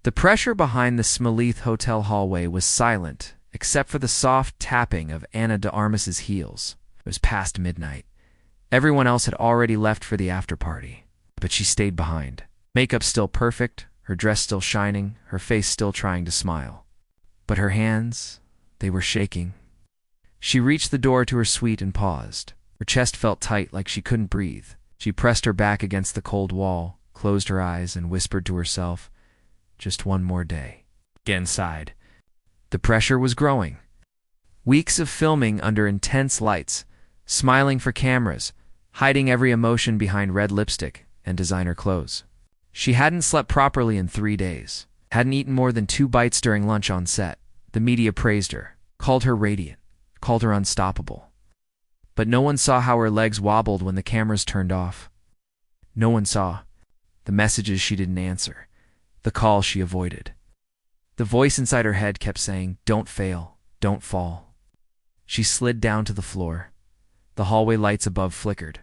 The pressure behind the Smoleith Hotel hallway was silent, except for the soft tapping of Ana de Armas's heels. It was past midnight. Everyone else had already left for the after-party, but she stayed behind. Makeup still perfect, her dress still shining, her face still trying to smile. But her hands, they were shaking. She reached the door to her suite and paused. Her chest felt tight, like she couldn't breathe. She pressed her back against the cold wall, closed her eyes, and whispered to herself, "Just one more day." Again sighed. The pressure was growing. Weeks of filming under intense lights, smiling for cameras, hiding every emotion behind red lipstick and designer clothes. She hadn't slept properly in 3 days, hadn't eaten more than 2 bites during lunch on set. The media praised her, called her radiant, called her unstoppable. But no one saw how her legs wobbled when the cameras turned off. No one saw the messages she didn't answer, the calls she avoided. The voice inside her head kept saying, "Don't fail, don't fall." She slid down to the floor. The hallway lights above flickered.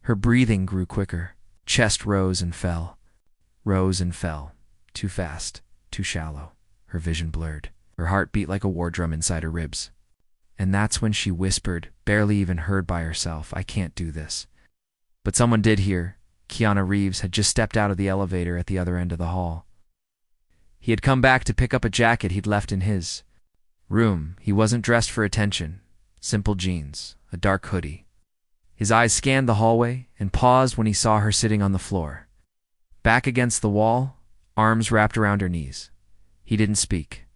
Her breathing grew quicker. Chest rose and fell. Rose and fell. Too fast, too shallow. Her vision blurred. Her heart beat like a war drum inside her ribs. And that's when she whispered, barely even heard by herself, "I can't do this." But someone did hear. Keanu Reeves had just stepped out of the elevator at the other end of the hall. He had come back to pick up a jacket he'd left in his room. He wasn't dressed for attention. Simple jeans, a dark hoodie. His eyes scanned the hallway and paused when he saw her sitting on the floor. Back against the wall, arms wrapped around her knees. He didn't speak.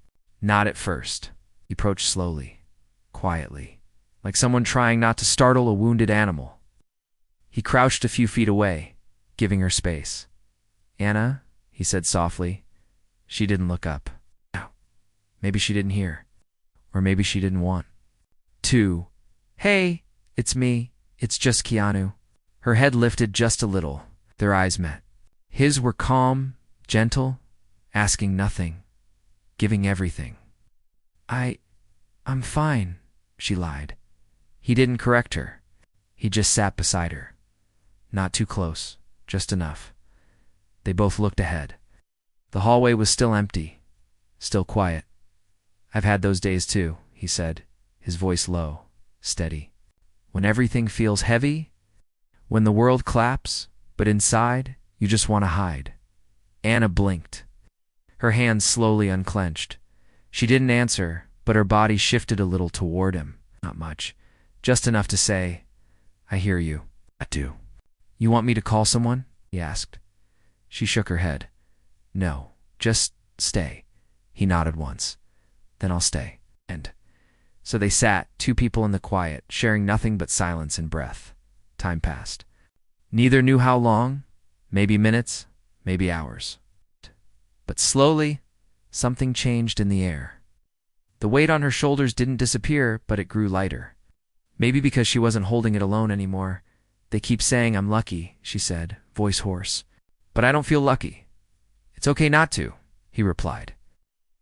Not at first. He approached slowly, quietly, like someone trying not to startle a wounded animal. He crouched a few feet away, giving her space. "Ana," he said softly. She didn't look up. No. Maybe she didn't hear. Or maybe she didn't want to. "Hey, it's me. It's just Keanu." Her head lifted just a little. Their eyes met. His were calm, gentle, asking nothing, giving everything. I'm fine," she lied. He didn't correct her. He just sat beside her. Not too close, just enough. They both looked ahead. The hallway was still empty, still quiet. "I've had those days too," he said, his voice low, steady. "When everything feels heavy, when the world claps, but inside, you just want to hide." Ana blinked. Her hands slowly unclenched. She didn't answer, but her body shifted a little toward him. Not much, just enough to say, "I hear you. I do." "You want me to call someone?" he asked. She shook her head. "No, just stay." He nodded once. "Then I'll stay." And so they sat, 2 people in the quiet, sharing nothing but silence and breath. Time passed. Neither knew how long, maybe minutes, maybe hours. But slowly, something changed in the air. The weight on her shoulders didn't disappear, but it grew lighter. Maybe because she wasn't holding it alone anymore. "They keep saying I'm lucky," she said, voice hoarse. "But I don't feel lucky." "It's okay not to," he replied.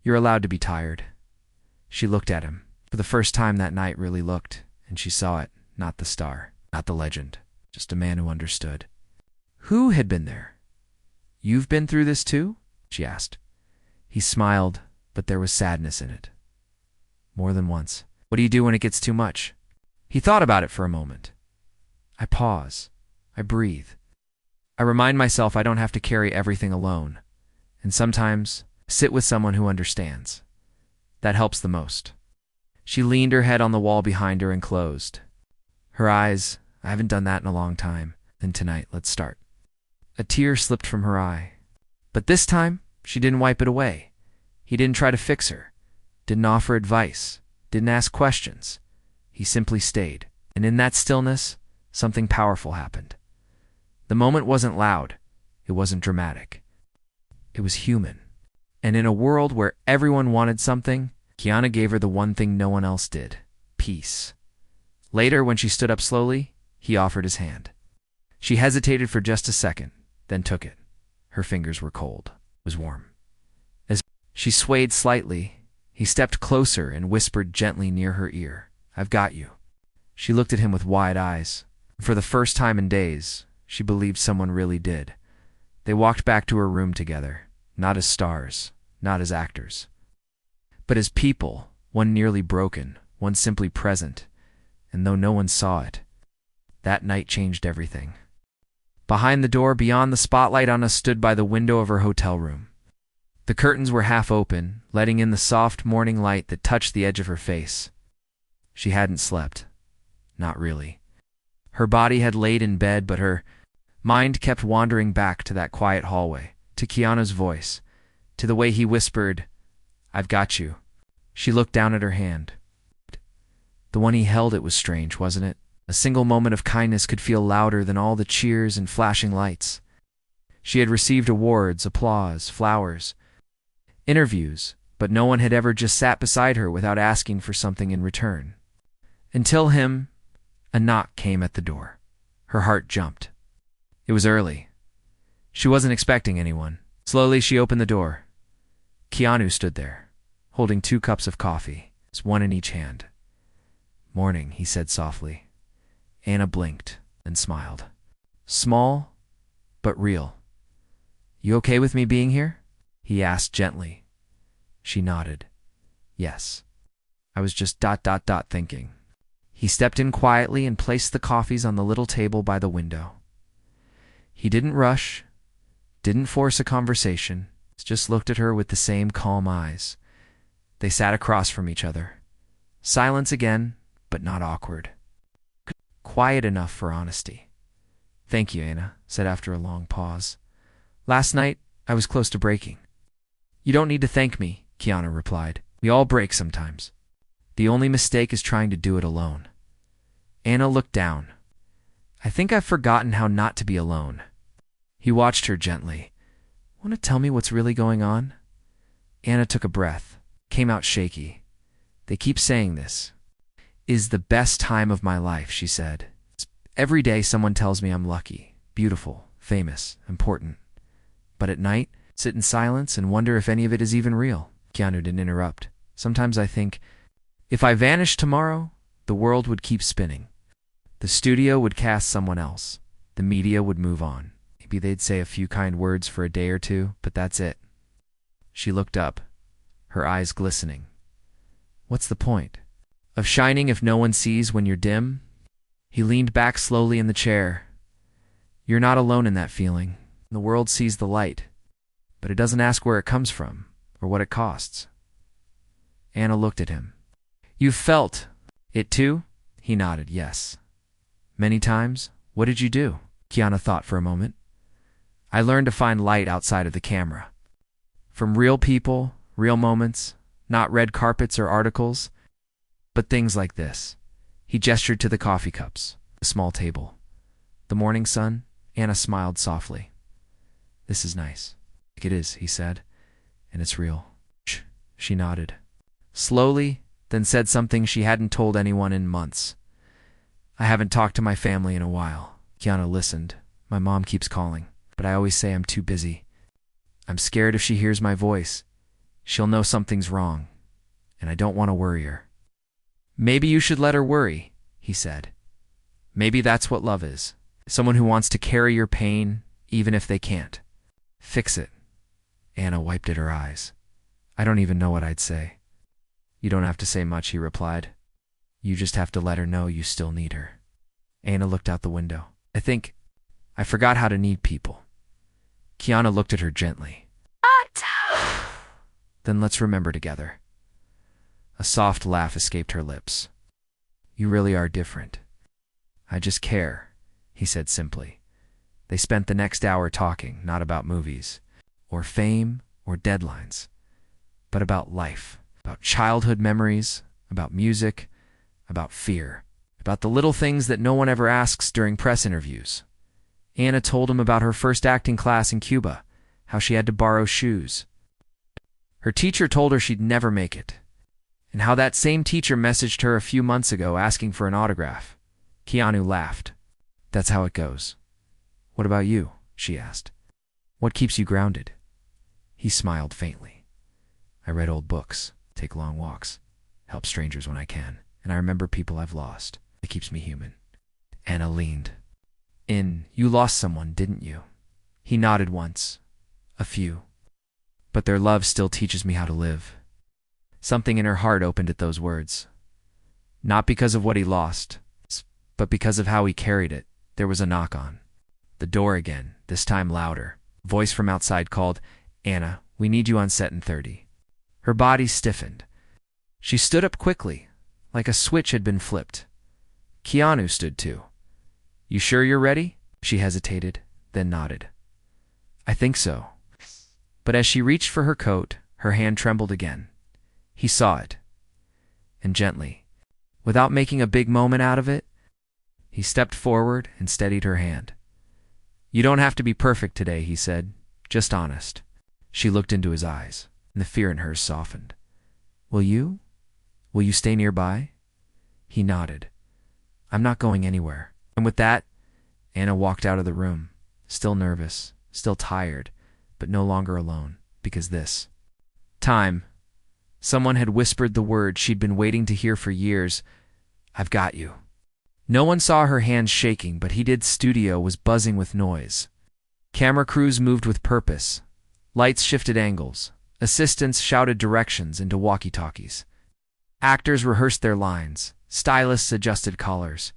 "You're allowed to be tired." She looked at him. For the first time that night really looked, and she saw it, not the star, not the legend, just a man who understood. Who had been there? "You've been through this too?" she asked. He smiled, but there was sadness in it. "More than once." "What do you do when it gets too much?" He thought about it for a moment. "I pause. I breathe. I remind myself I don't have to carry everything alone. And sometimes sit with someone who understands. That helps the most." She leaned her head on the wall behind her and closed. Her eyes, "I haven't done that in a long time. Then tonight, let's start." A tear slipped from her eye. But this time, she didn't wipe it away. He didn't try to fix her, didn't offer advice, didn't ask questions. He simply stayed. And in that stillness, something powerful happened. The moment wasn't loud. It wasn't dramatic. It was human. And in a world where everyone wanted something, Keanu gave her the one thing no one else did: peace. Later, when she stood up slowly, he offered his hand. She hesitated for just a second, then took it. Her fingers were cold. It was warm. As she swayed slightly, he stepped closer and whispered gently near her ear, "I've got you." She looked at him with wide eyes. For the first time in days, she believed someone really did. They walked back to her room together. not as stars, not as actors, but as people, one nearly broken, one simply present, and though no one saw it, that night changed everything. Behind the door, beyond the spotlight, Anna stood by the window of her hotel room. The curtains were half open, letting in the soft morning light that touched the edge of her face. She hadn't slept. Not really. Her body had laid in bed, but her mind kept wandering back to that quiet hallway, to Keanu's voice, to the way he whispered, "I've got you." She looked down at her hand. The one he held. It was strange, wasn't it? A single moment of kindness could feel louder than all the cheers and flashing lights. She had received awards, applause, flowers, interviews, but no one had ever just sat beside her without asking for something in return. Until him, a knock came at the door. Her heart jumped. It was early. She wasn't expecting anyone. Slowly, she opened the door. Keanu stood there, holding 2 cups of coffee, one in each hand. "Morning," he said softly. Anna blinked and smiled. Small, but real. "You okay with me being here?" he asked gently. She nodded. "Yes. I was just thinking." He stepped in quietly and placed the coffees on the little table by the window. He didn't rush, didn't force a conversation, just looked at her with the same calm eyes. They sat across from each other. Silence again, but not awkward. Quiet enough for honesty. "Thank you," Anna said after a long pause. "Last night, I was close to breaking." "You don't need to thank me," Keanu replied. "We all break sometimes. The only mistake is trying to do it alone." Anna looked down. "I think I've forgotten how not to be alone." He watched her gently. "Want to tell me what's really going on?" Anna took a breath, came out shaky. "They keep saying this is the best time of my life," she said. "Every day someone tells me I'm lucky, beautiful, famous, important. But at night, sit in silence and wonder if any of it is even real." Keanu didn't interrupt. "Sometimes I think, if I vanished tomorrow, the world would keep spinning. The studio would cast someone else. The media would move on. Maybe they'd say a few kind words for a day or two, but that's it." She looked up, her eyes glistening. "What's the point of shining if no one sees when you're dim?" He leaned back slowly in the chair. "You're not alone in that feeling. The world sees the light, but it doesn't ask where it comes from or what it costs." Anna looked at him. "You've felt it too?" He nodded, "Yes." "Many times? What did you do?" Keanu thought for a moment. "I learned to find light outside of the camera. From real people, real moments, not red carpets or articles, but things like this." He gestured to the coffee cups, the small table. "The morning sun?" Anna smiled softly. "This is nice." "It is," he said, "and it's real." She nodded. Slowly, then said something she hadn't told anyone in months. "I haven't talked to my family in a while." Keanu listened. "My mom keeps calling, but I always say I'm too busy. I'm scared if she hears my voice, she'll know something's wrong, and I don't want to worry her." "Maybe you should let her worry," he said. "Maybe that's what love is. Someone who wants to carry your pain, even if they can't. Fix it." Anna wiped at her eyes. "I don't even know what I'd say." "You don't have to say much," he replied. "You just have to let her know you still need her." Anna looked out the window. "I think I forgot how to need people." Keanu looked at her gently. "Then let's remember together." A soft laugh escaped her lips. "You really are different." "I just care," he said simply. They spent the next hour talking, not about movies, or fame, or deadlines, but about life, about childhood memories, about music, about fear, about the little things that no one ever asks during press interviews. Anna told him about her first acting class in Cuba, how she had to borrow shoes. Her teacher told her she'd never make it, and how that same teacher messaged her a few months ago asking for an autograph. Keanu laughed. "That's how it goes." "What about you?" she asked. "What keeps you grounded?" He smiled faintly. "I read old books, take long walks, help strangers when I can, and I remember people I've lost. It keeps me human." Anna leaned in. "You lost someone, didn't you?" He nodded once. "A few." but their love still teaches me how to live. Something in her heart opened at those words. Not because of what he lost, but because of how he carried it. There was a knock on the door again, this time louder. A voice from outside called, "Anna, we need you on set in 30. Her body stiffened. She stood up quickly, like a switch had been flipped. Keanu stood too. "You sure you're ready?" She hesitated, then nodded. "I think so." But as she reached for her coat, her hand trembled again. He saw it. And gently, without making a big moment out of it, he stepped forward and steadied her hand. "You don't have to be perfect today," he said. "Just honest." She looked into his eyes, and the fear in hers softened. Will you? Will you stay nearby?" He nodded. "I'm not going anywhere." And with that, Anna walked out of the room, still nervous, still tired, but no longer alone, because this time, someone had whispered the word she'd been waiting to hear for years. "I've got you." No one saw her hands shaking, but he did. Studio was buzzing with noise. Camera crews moved with purpose. Lights shifted angles. Assistants shouted directions into walkie-talkies. Actors rehearsed their lines. Stylists adjusted collars.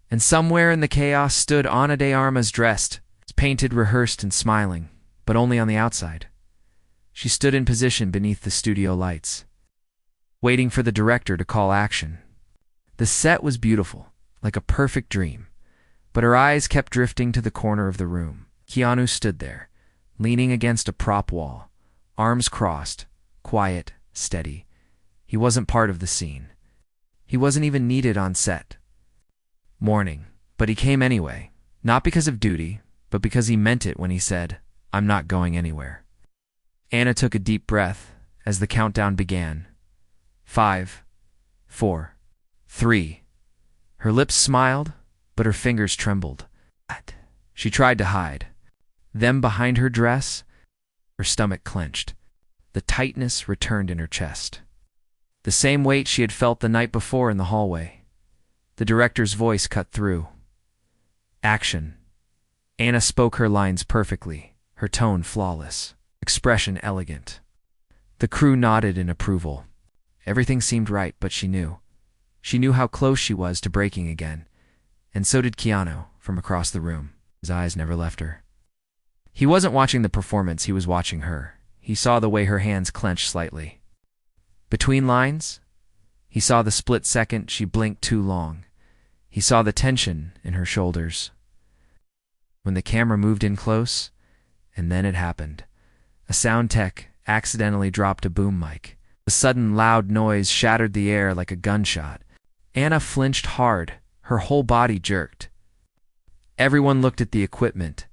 And somewhere in the chaos stood Ana de Armas, dressed, painted, rehearsed, and smiling, but only on the outside. She stood in position beneath the studio lights, waiting for the director to call action. The set was beautiful, like a perfect dream, but her eyes kept drifting to the corner of the room. Keanu stood there, leaning against a prop wall, arms crossed, quiet, steady. He wasn't part of the scene. He wasn't even needed on set. Morning, but he came anyway, not because of duty, but because he meant it when he said, "I'm not going anywhere." Anna took a deep breath as the countdown began. 5, 4, 3. Her lips smiled, but her fingers trembled. She tried to hide. Them behind her dress, her stomach clenched. The tightness returned in her chest. The same weight she had felt the night before in the hallway. The director's voice cut through. "Action." Anna spoke her lines perfectly, her tone flawless, expression elegant. The crew nodded in approval. Everything seemed right, but she knew. She knew how close she was to breaking again, and so did Keanu from across the room. His eyes never left her. He wasn't watching the performance, he was watching her. He saw the way her hands clenched slightly. Between lines, he saw the split second she blinked too long. He saw the tension in her shoulders. When the camera moved in close, and then it happened. A sound tech accidentally dropped a boom mic. A sudden loud noise shattered the air like a gunshot. Anna flinched hard, her whole body jerked. Everyone looked at the equipment.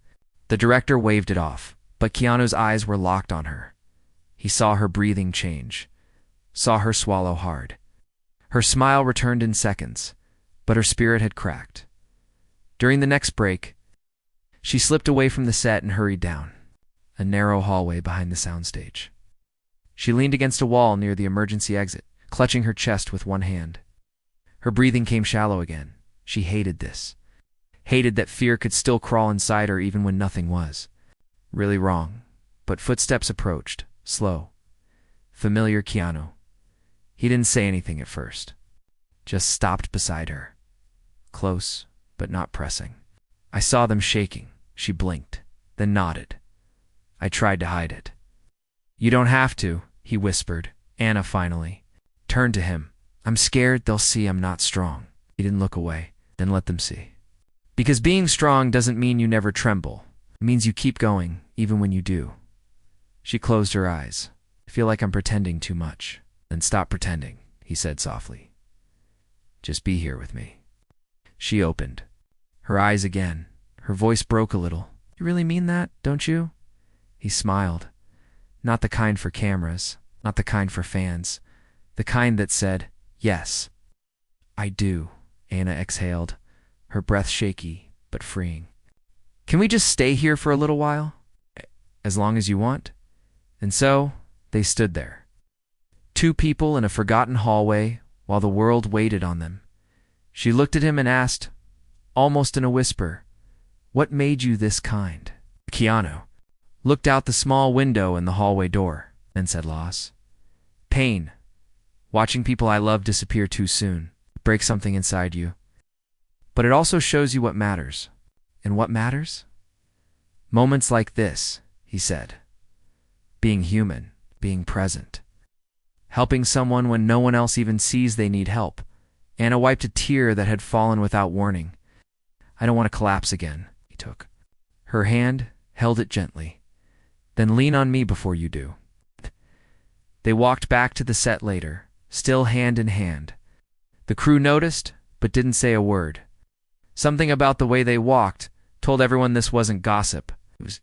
The director waved it off, but Keanu's eyes were locked on her. He saw her breathing change, saw her swallow hard. Her smile returned in seconds, but her spirit had cracked. During the next break, she slipped away from the set and hurried down a narrow hallway behind the soundstage. She leaned against a wall near the emergency exit, clutching her chest with one hand. Her breathing came shallow again. She hated this. Hated that fear could still crawl inside her even when nothing was really wrong. But footsteps approached, slow. Familiar Keanu. He didn't say anything at first. Just stopped beside her. Close, but not pressing. I saw them shaking. She blinked, then nodded. I tried to hide it. "You don't have to," he whispered. Anna finally turned to him. "I'm scared they'll see I'm not strong." He didn't look away. "Then let them see. Because being strong doesn't mean you never tremble. It means you keep going, even when you do." She closed her eyes. "I feel like I'm pretending too much." "Then stop pretending," he said softly. "Just be here with me." She opened her eyes again. Her voice broke a little. "You really mean that, don't you?" He smiled. Not the kind for cameras, not the kind for fans. The kind that said, "Yes, I do." Anna exhaled, her breath shaky but freeing. "Can we just stay here for a little while?" "As long as you want." And so, they stood there. Two people in a forgotten hallway while the world waited on them. She looked at him and asked, almost in a whisper, "What made you this kind?" Keanu looked out the small window in the hallway door, then said loss. Pain. Watching people I love disappear too soon. Breaks something inside you. But it also shows you what matters. And what matters? Moments like this, he said. Being human, being present. Helping someone when no one else even sees they need help. Anna wiped a tear that had fallen without warning. I don't want to collapse again, he took. Her hand held it gently. Then lean on me before you do. They walked back to the set later, still hand in hand. The crew noticed, but didn't say a word. Something about the way they walked told everyone this wasn't gossip. It was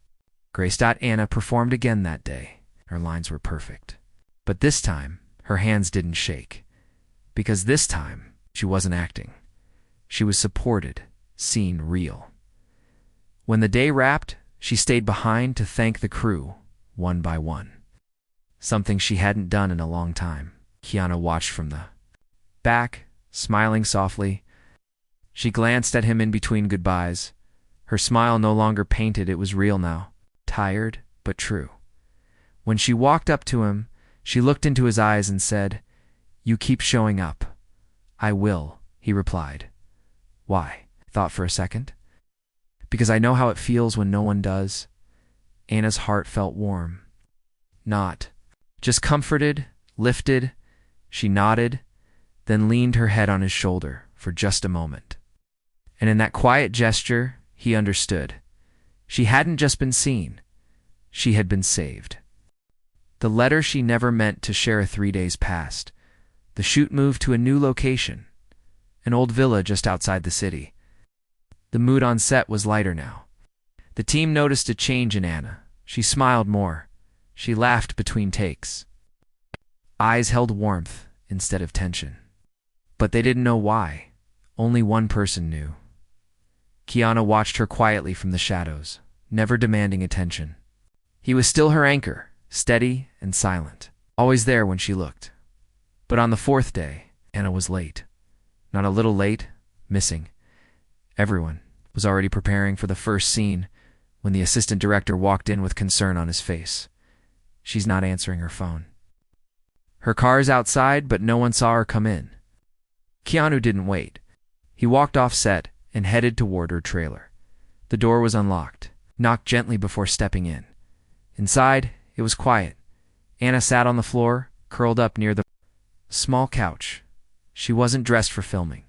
Grace. Anna performed again that day. Her lines were perfect. But this time, her hands didn't shake. Because this time, she wasn't acting. She was supported, seen real. When the day wrapped, she stayed behind to thank the crew, one by one. Something she hadn't done in a long time. Keanu watched from the back, smiling softly. She glanced at him in between goodbyes. Her smile no longer painted, it was real now. Tired, but true. When she walked up to him, she looked into his eyes and said, You keep showing up. I will, he replied. Why? Thought for a second. Because I know how it feels when no one does. Anna's heart felt warm. Not. Just comforted, lifted. She nodded, then leaned her head on his shoulder for just a moment. And in that quiet gesture, he understood. She hadn't just been seen. She had been saved. The letter she never meant to share 3 days past. The shoot moved to a new location, an old villa just outside the city. The mood on set was lighter now. The team noticed a change in Anna. She smiled more. She laughed between takes. Eyes held warmth instead of tension. But they didn't know why. Only one person knew. Keanu watched her quietly from the shadows, never demanding attention. He was still her anchor, steady and silent, always there when she looked. But on the 4th day, Anna was late. Not a little late, missing. Everyone was already preparing for the first scene when the assistant director walked in with concern on his face. She's not answering her phone. Her car's outside, but no one saw her come in. Keanu didn't wait. He walked off set and headed toward her trailer. The door was unlocked, knocked gently before stepping in. Inside, it was quiet. Anna sat on the floor, curled up near the small couch. She wasn't dressed for filming.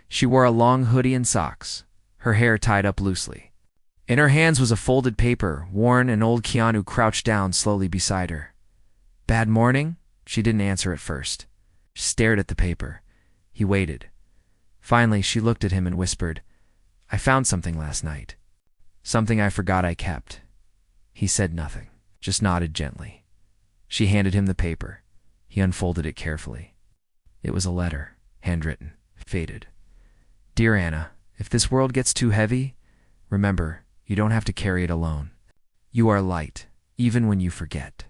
She wore a long hoodie and socks, her hair tied up loosely. In her hands was a folded paper, worn and old. Keanu crouched down slowly beside her. Bad morning? She didn't answer at first. She stared at the paper. He waited. Finally, she looked at him and whispered, I found something last night. Something I forgot I kept. He said nothing, just nodded gently. She handed him the paper. He unfolded it carefully. It was a letter, handwritten, faded. Dear Anna, if this world gets too heavy, remember, you don't have to carry it alone. You are light, even when you forget.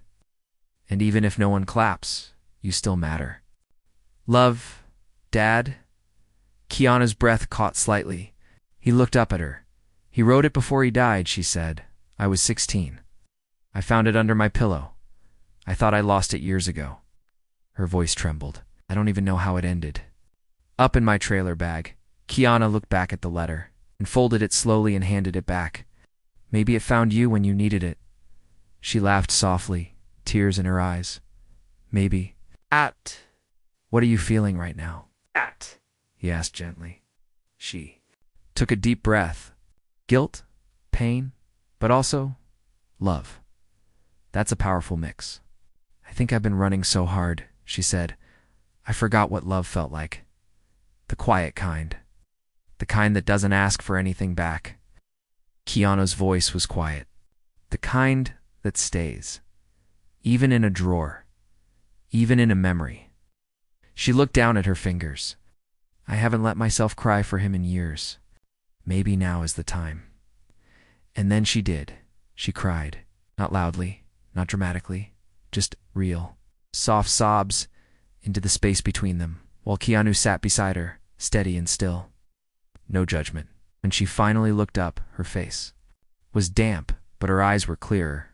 And even if no one claps, you still matter. Love, Dad. Keanu's breath caught slightly. He looked up at her. He wrote it before he died, she said. I was 16. I found it under my pillow. I thought I lost it years ago. Her voice trembled. I don't even know how it ended. Up in my trailer bag. Keanu looked back at the letter and folded it slowly and handed it back. Maybe it found you when you needed it. She laughed softly, tears in her eyes. Maybe. What are you feeling right now? He asked gently. She took a deep breath. Guilt, pain, but also love. That's a powerful mix. I think I've been running so hard, she said. I forgot what love felt like. The quiet kind. The kind that doesn't ask for anything back. Keanu's voice was quiet. The kind that stays. Even in a drawer. Even in a memory. She looked down at her fingers. I haven't let myself cry for him in years. Maybe now is the time. And then she did. She cried. Not loudly, not dramatically, just real. Soft sobs into the space between them, while Keanu sat beside her, steady and still. No judgment. When she finally looked up, her face was damp, but her eyes were clearer.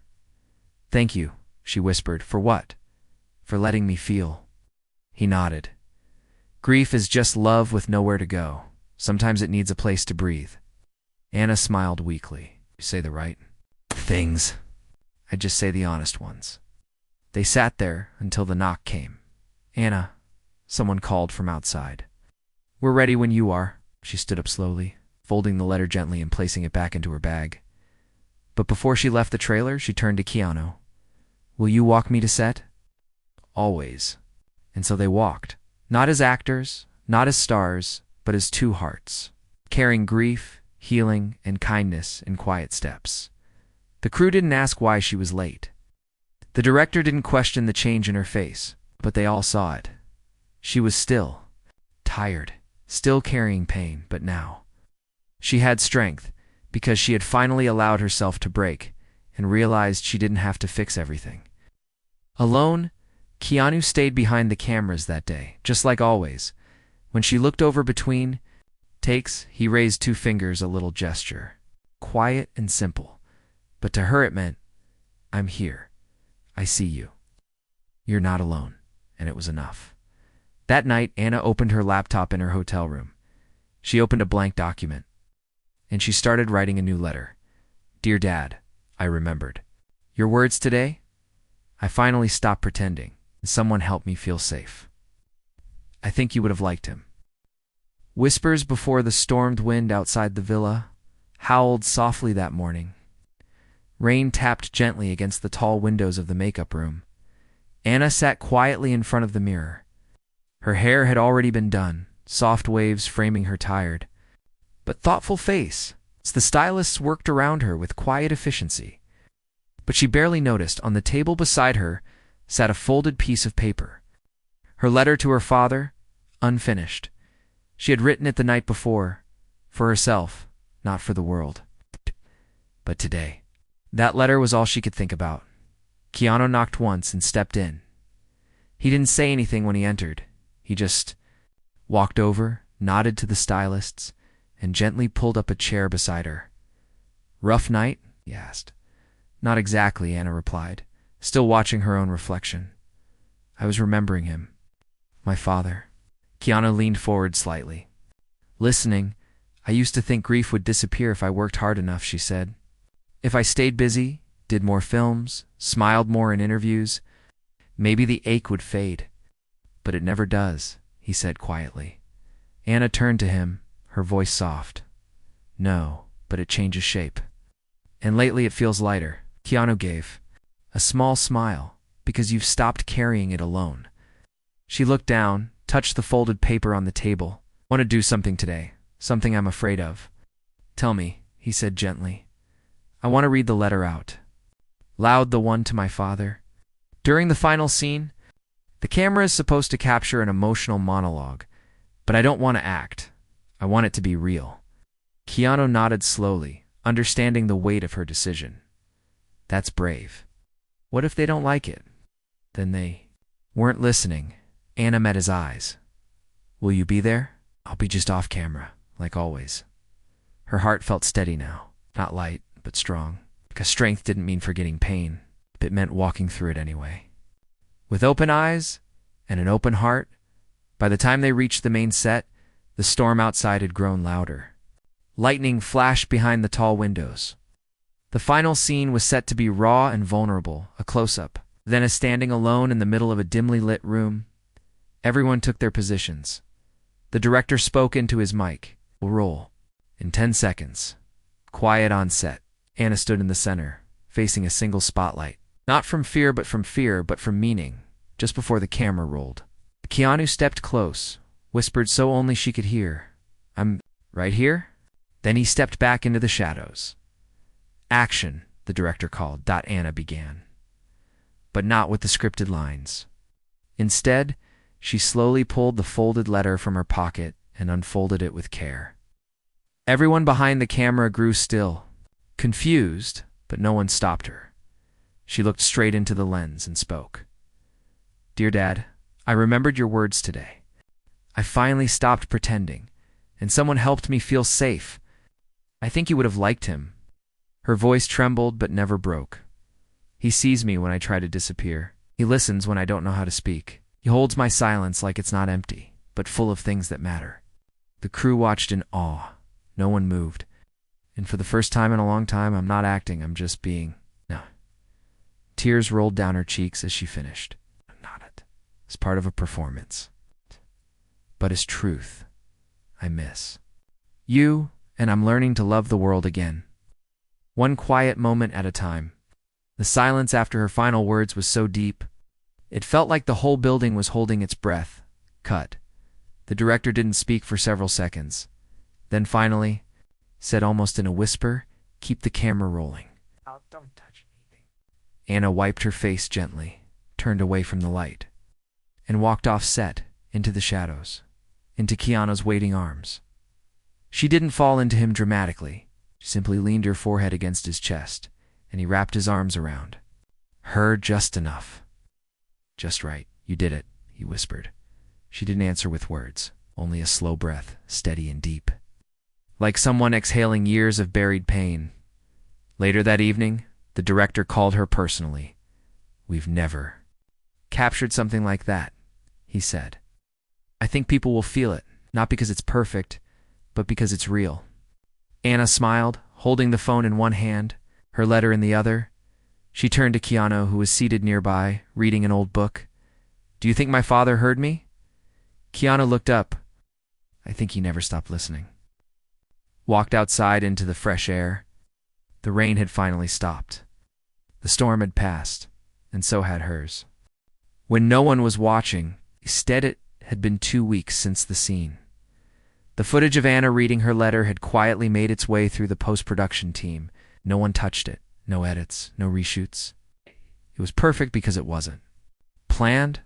"Thank you," she whispered. "For what?" "For letting me feel." He nodded. "Grief is just love with nowhere to go. Sometimes it needs a place to breathe." Anna smiled weakly. "You say the right things. I just say the honest ones." They sat there until the knock came. "Anna," someone called from outside. "We're ready when you are." She stood up slowly, folding the letter gently and placing it back into her bag. But before she left the trailer, she turned to Keanu. "Will you walk me to set?" "Always." And so they walked. Not as actors, not as stars, but as two hearts, carrying grief, healing, and kindness in quiet steps. The crew didn't ask why she was late. The director didn't question the change in her face, but they all saw it. She was still tired, still carrying pain, but now she had strength because she had finally allowed herself to break and realized she didn't have to fix everything. Alone, Keanu stayed behind the cameras that day, just like always. When she looked over between takes, he raised two fingers, a little gesture. Quiet and simple. But to her it meant, "I'm here. I see you. You're not alone." And it was enough. That night, Anna opened her laptop in her hotel room. She opened a blank document, and she started writing a new letter. "Dear Dad, I remembered. Your words today? I finally stopped pretending, and someone helped me feel safe. I think you would have liked him." Whispers before the stormed wind outside the villa howled softly that morning. Rain tapped gently against the tall windows of the makeup room. Anna sat quietly in front of the mirror. Her hair had already been done, soft waves framing her tired but thoughtful face. The stylists worked around her with quiet efficiency. But she barely noticed on the table beside her sat a folded piece of paper. Her letter to her father, unfinished. She had written it the night before, for herself, not for the world. But today, that letter was all she could think about. Keanu knocked once and stepped in. He didn't say anything when he entered. He just walked over, nodded to the stylists, and gently pulled up a chair beside her. "Rough night?" he asked. "Not exactly," Anna replied, still watching her own reflection. "I was remembering him. My father." Keanu leaned forward slightly. "Listening, I used to think grief would disappear if I worked hard enough," she said. "If I stayed busy, did more films, smiled more in interviews, maybe the ache would fade. But it never does," he said quietly. Anna turned to him, her voice soft. "No, but it changes shape. And lately it feels lighter." Keanu gave a small smile, "because you've stopped carrying it alone." She looked down, touched the folded paper on the table. "Want to do something today, something I'm afraid of." "Tell me," he said gently. "I want to read the letter out loud, the one to my father." During the final scene, the camera is supposed to capture an emotional monologue, but I don't want to act. I want it to be real. Keanu nodded slowly, understanding the weight of her decision. "That's brave. What if they don't like it?" Then they weren't listening. Anna met his eyes. "Will you be there?" "I'll be just off camera, like always." Her heart felt steady now, not light, but strong. Because strength didn't mean forgetting pain. It meant walking through it anyway. With open eyes and an open heart, by the time they reached the main set, the storm outside had grown louder. Lightning flashed behind the tall windows. The final scene was set to be raw and vulnerable, a close-up. Then, as standing alone in the middle of a dimly lit room, everyone took their positions. The director spoke into his mic. "We'll roll in 10 seconds. Quiet on set." Anna stood in the center, facing a single spotlight. Not from fear, but from meaning, just before the camera rolled. Keanu stepped close, whispered so only she could hear, "I'm right here?" Then he stepped back into the shadows. "Action," the director called. Anna began, but not with the scripted lines. Instead, she slowly pulled the folded letter from her pocket and unfolded it with care. Everyone behind the camera grew still, confused, but no one stopped her. She looked straight into the lens and spoke. "Dear Dad, I remembered your words today. I finally stopped pretending, and someone helped me feel safe. I think you would have liked him. Her voice trembled but never broke. He sees me when I try to disappear. He listens when I don't know how to speak. He holds my silence like it's not empty, but full of things that matter. The crew watched in awe. No one moved. And for the first time in a long time, I'm not acting, I'm just being. No. Tears rolled down her cheeks as she finished. Not it. It's part of a performance. But as truth, I miss you, and I'm learning to love the world again. One quiet moment at a time. The silence after her final words was so deep. It felt like the whole building was holding its breath. Cut. The director didn't speak for several seconds. Then finally, said almost in a whisper, "Keep the camera rolling." Oh, don't touch anything. Anna wiped her face gently, turned away from the light, and walked off set, into the shadows, into Keanu's waiting arms. She didn't fall into him dramatically. She simply leaned her forehead against his chest, and he wrapped his arms around her just enough. "Just right. You did it," he whispered. She didn't answer with words, only a slow breath, steady and deep, like someone exhaling years of buried pain. Later that evening, the director called her personally. "We've never captured something like that," he said. "I think people will feel it, not because it's perfect, but because it's real." Anna smiled, holding the phone in one hand, her letter in the other. She turned to Keanu, who was seated nearby, reading an old book. "Do you think my father heard me?" Keanu looked up. I think he never stopped listening. Walked outside into the fresh air. The rain had finally stopped. The storm had passed, and so had hers. When no one was watching, instead it had been 2 weeks since the scene. The footage of Anna reading her letter had quietly made its way through the post-production team. No one touched it. No edits, no reshoots. It was perfect because it wasn't planned.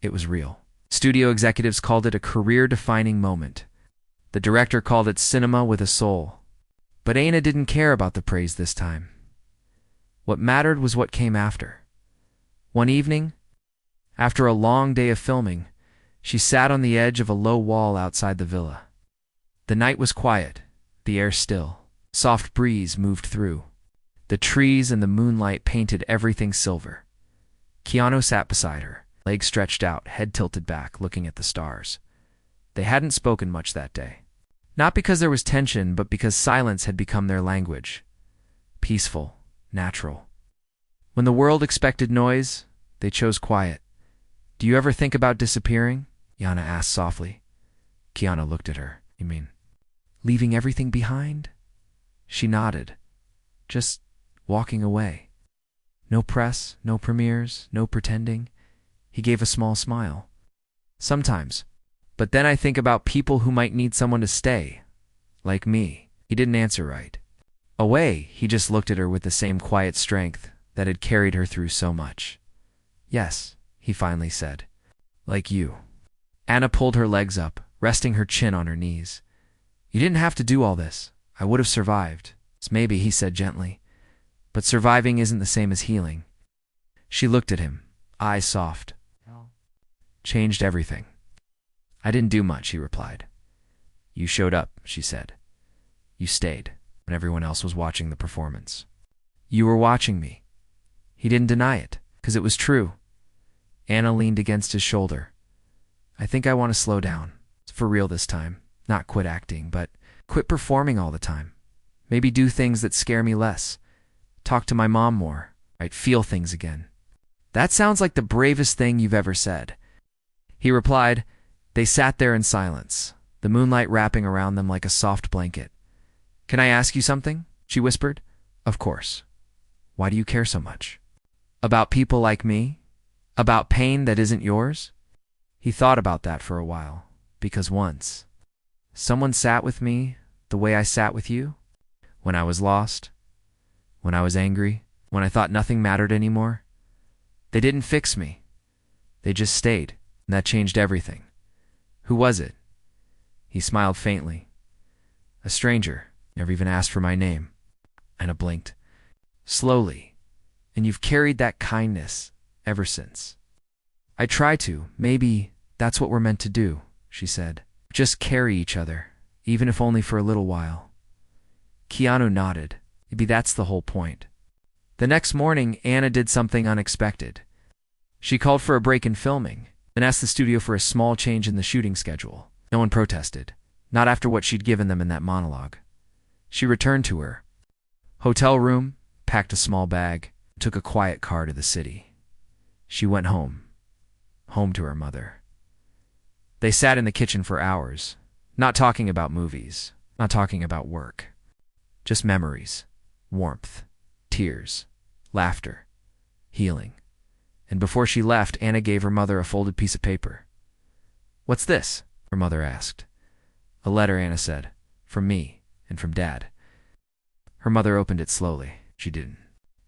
It was real. Studio executives called it a career-defining moment. The director called it cinema with a soul. But Anna didn't care about the praise this time. What mattered was what came after. One evening, after a long day of filming, she sat on the edge of a low wall outside the villa. The night was quiet, the air still. Soft breeze moved through. The trees and the moonlight painted everything silver. Keanu sat beside her, legs stretched out, head tilted back, looking at the stars. They hadn't spoken much that day. Not because there was tension, but because silence had become their language. Peaceful, natural. When the world expected noise, they chose quiet. "Do you ever think about disappearing?" Anna asked softly. Keanu looked at her. "You mean leaving everything behind?" She nodded. "Just walking away. No press, no premieres, no pretending." He gave a small smile. "Sometimes. But then I think about people who might need someone to stay. Like me." He didn't answer right. Away, he just looked at her with the same quiet strength that had carried her through so much. "Yes," he finally said. "Like you." Anna pulled her legs up, resting her chin on her knees. "You didn't have to do all this. I would have survived." "Maybe," he said gently. "But surviving isn't the same as healing." She looked at him, eyes soft. No. "Changed everything." "I didn't do much," he replied. "You showed up," she said. "You stayed when everyone else was watching the performance. You were watching me." He didn't deny it, because it was true. Anna leaned against his shoulder. "I think I want to slow down. It's for real this time. Not quit acting, but quit performing all the time. Maybe do things that scare me less. Talk to my mom more. Right? Feel things again." "That sounds like the bravest thing you've ever said," he replied. They sat there in silence, the moonlight wrapping around them like a soft blanket. "Can I ask you something?" she whispered. "Of course." "Why do you care so much?" "About people like me? About pain that isn't yours?" He thought about that for a while, because once someone sat with me the way I sat with you, when I was lost, when I was angry, when I thought nothing mattered anymore. They didn't fix me. They just stayed, and that changed everything. "Who was it?" He smiled faintly. "A stranger, never even asked for my name." Anna blinked. "Slowly. And you've carried that kindness ever since." "I try to. Maybe that's what we're meant to do," she said. "Just carry each other, even if only for a little while." Keanu nodded. Maybe that's the whole point. The next morning, Anna did something unexpected. She called for a break in filming and asked the studio for a small change in the shooting schedule. No one protested, not after what she'd given them in that monologue. She returned to her hotel room, packed a small bag, and took a quiet car to the city. She went home to her mother. They sat in the kitchen for hours, not talking about movies, not talking about work. Just memories, warmth, tears, laughter, healing. And before she left, Anna gave her mother a folded piece of paper. "What's this?" her mother asked. "A letter," Anna said, "from me and from Dad." Her mother opened it slowly. She didn't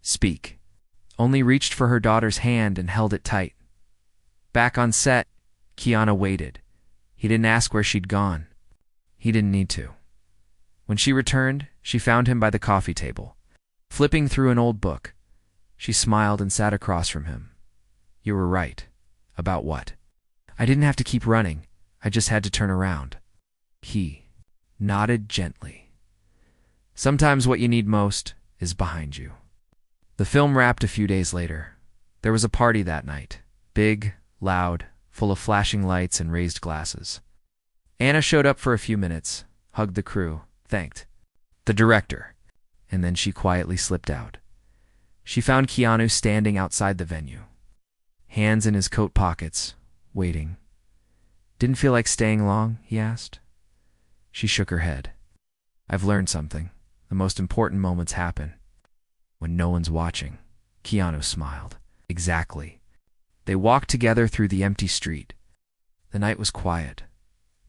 speak, only reached for her daughter's hand and held it tight. Back on set, Keanu waited. He didn't ask where she'd gone. He didn't need to. When she returned, she found him by the coffee table, flipping through an old book. She smiled and sat across from him. "You were right." "About what?" "I didn't have to keep running. I just had to turn around." He nodded gently. Sometimes what you need most is behind you. The film wrapped a few days later. There was a party that night. Big, loud, full of flashing lights and raised glasses. Anna showed up for a few minutes, hugged the crew, thanked the director, and then she quietly slipped out. She found Keanu standing outside the venue, hands in his coat pockets, waiting. "Didn't feel like staying long?" he asked. She shook her head. "I've learned something. The most important moments happen when no one's watching." Keanu smiled. "Exactly." They walked together through the empty street. The night was quiet.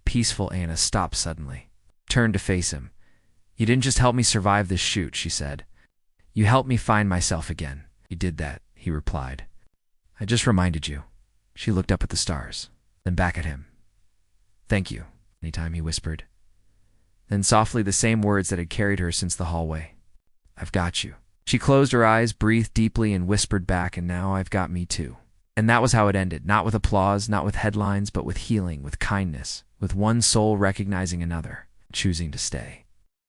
Peaceful. Anna stopped suddenly, turned to face him. "You didn't just help me survive this shoot," she said. "You helped me find myself again." "You did that," he replied. "I just reminded you." She looked up at the stars, then back at him. "Thank you." "Anytime," he whispered. Then softly the same words that had carried her since the hallway. "I've got you." She closed her eyes, breathed deeply, and whispered back, "And now I've got me too." And that was how it ended, not with applause, not with headlines, but with healing, with kindness, with one soul recognizing another, choosing to stay.